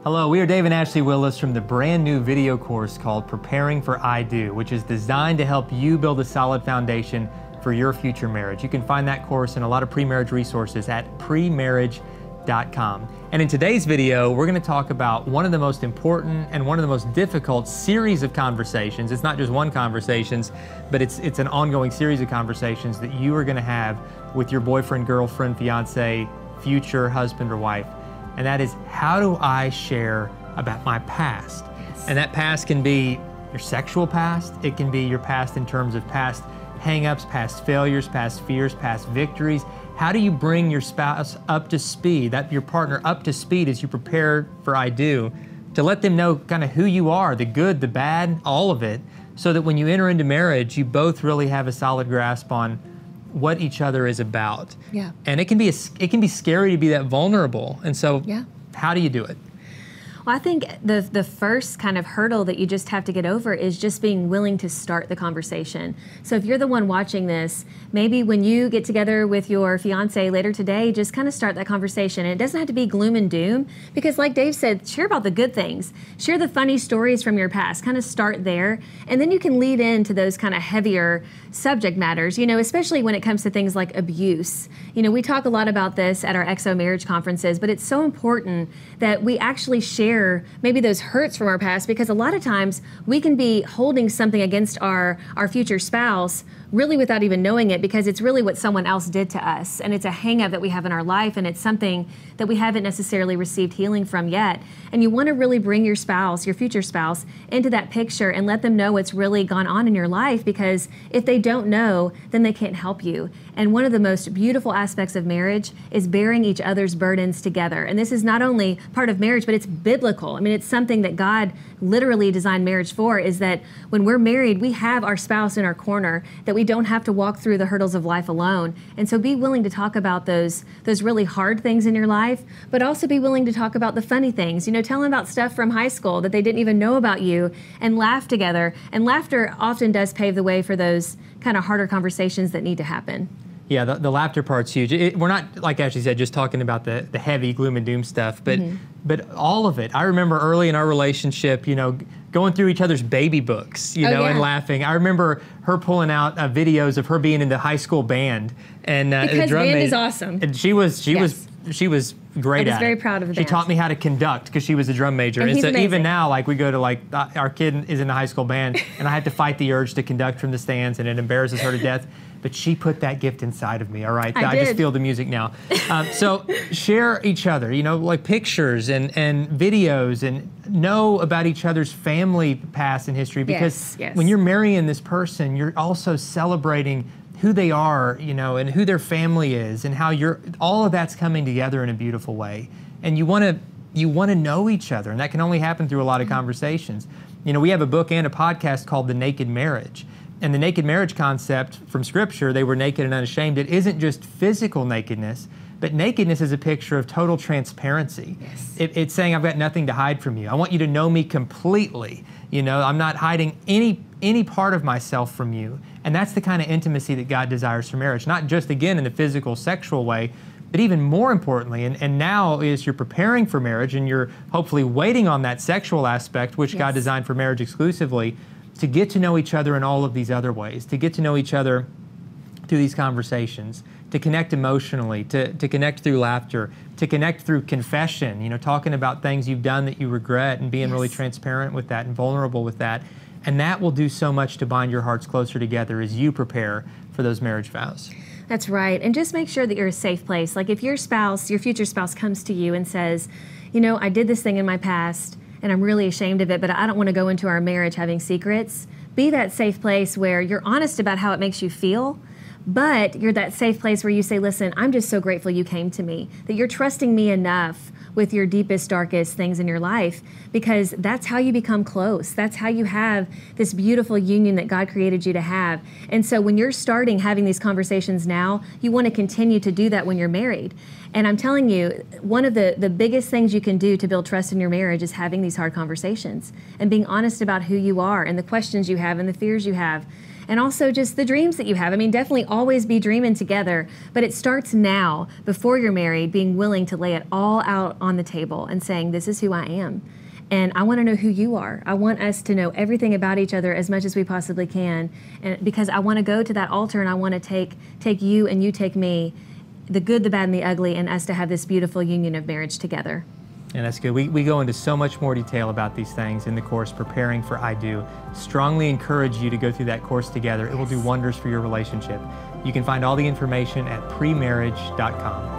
Hello, we are Dave and Ashley Willis from the brand new video course called Preparing for I Do, which is designed to help you build a solid foundation for your future marriage. You can find that course and a lot of pre-marriage resources at premarriage.com. And in today's video, we're going to talk about one of the most important and one of the most difficult series of conversations. It's not just one conversations, but it's an ongoing series of conversations that you are going to have with your boyfriend, girlfriend, fiance, future husband or wife. And that is, how do I share about my past? Yes. And that past can be your sexual past. It can be your past in terms of past hang-ups, past failures, past fears, past victories. How do you bring your spouse up to speed, your partner up to speed as you prepare for I Do, to let them know kind of who you are, the good, the bad, all of it, so that when you enter into marriage, you both really have a solid grasp on what each other is about. Yeah. And it can be scary to be that vulnerable. And so Yeah. how do you do it? Well, I think the first kind of hurdle that you just have to get over is just being willing to start the conversation. So if you're the one watching this, maybe when you get together with your fiance later today, just kind of start that conversation. And it doesn't have to be gloom and doom, because like Dave said, share about the good things. Share the funny stories from your past. Kind of start there. And then you can lead into those kind of heavier subject matters, especially when it comes to things like abuse. We talk a lot about this at our XO marriage conferences, but it's so important that we actually share maybe those hurts from our past, because a lot of times we can be holding something against our future spouse really without even knowing it, because it's really what someone else did to us, and it's a hang-up that we have in our life, and it's something that we haven't necessarily received healing from yet. And you want to really bring your spouse, your future spouse, into that picture and let them know what's really gone on in your life, because if they don't know, then they can't help you. And one of the most beautiful aspects of marriage is bearing each other's burdens together. And this is not only part of marriage, but it's biblical. I mean, it's something that God literally designed marriage for, is that when we're married, we have our spouse in our corner, that we don't have to walk through the hurdles of life alone. And so be willing to talk about those really hard things in your life, but also be willing to talk about the funny things. Tell them about stuff from high school that they didn't even know about you, and laugh together. And laughter often does pave the way for those kind of harder conversations that need to happen. Yeah, the laughter part's huge. We're not, like Ashley said, just talking about the heavy gloom and doom stuff, but all of it. I remember early in our relationship, going through each other's baby books, and laughing. I remember her pulling out videos of her being in the high school band, and because the drum band major, is awesome. And she was great at it. Very proud of the She band. taught me how to conduct, because she was a drum major. And he's so amazing. Even now, like, we go to our kid is in the high school band, and I had to fight the urge to conduct from the stands, and it embarrasses her to death. But she put that gift inside of me, all right? I just feel the music now. So share each other, like pictures and videos, and know about each other's family past and history, because Yes. when you're marrying this person, you're also celebrating who they are, and who their family is, and how all of that's coming together in a beautiful way. And you want to know each other, and that can only happen through a lot of conversations. We have a book and a podcast called The Naked Marriage. And the naked marriage concept from Scripture, they were naked and unashamed. It isn't just physical nakedness, but nakedness is a picture of total transparency. Yes. It's saying, I've got nothing to hide from you. I want you to know me completely. I'm not hiding any part of myself from you. And that's the kind of intimacy that God desires for marriage, not just, again, in the physical, sexual way, but even more importantly, and now as you're preparing for marriage and you're hopefully waiting on that sexual aspect, which God designed for marriage exclusively, to get to know each other in all of these other ways, to get to know each other through these conversations, to connect emotionally, to connect through laughter, to connect through confession, talking about things you've done that you regret, and being really transparent with that and vulnerable with that. And that will do so much to bind your hearts closer together as you prepare for those marriage vows. That's right. And just make sure that you're a safe place. Like if your future spouse comes to you and says, I did this thing in my past, and I'm really ashamed of it, but I don't want to go into our marriage having secrets. Be that safe place where you're honest about how it makes you feel, but you're that safe place where you say, listen, I'm just so grateful you came to me, that you're trusting me enough with your deepest, darkest things in your life, because that's how you become close. That's how you have this beautiful union that God created you to have. And so when you're starting having these conversations now, you want to continue to do that when you're married. And I'm telling you, one of the biggest things you can do to build trust in your marriage is having these hard conversations and being honest about who you are and the questions you have and the fears you have. and also just the dreams that you have. I mean, definitely always be dreaming together, but it starts now, before you're married, being willing to lay it all out on the table and saying, this is who I am. And I want to know who you are. I want us to know everything about each other as much as we possibly can, and because I want to go to that altar and I want to take you and you take me, the good, the bad, and the ugly, and us to have this beautiful union of marriage together. And that's good. We go into so much more detail about these things in the course, Preparing for I Do. Strongly encourage you to go through that course together. It will do wonders for your relationship. You can find all the information at premarriage.com.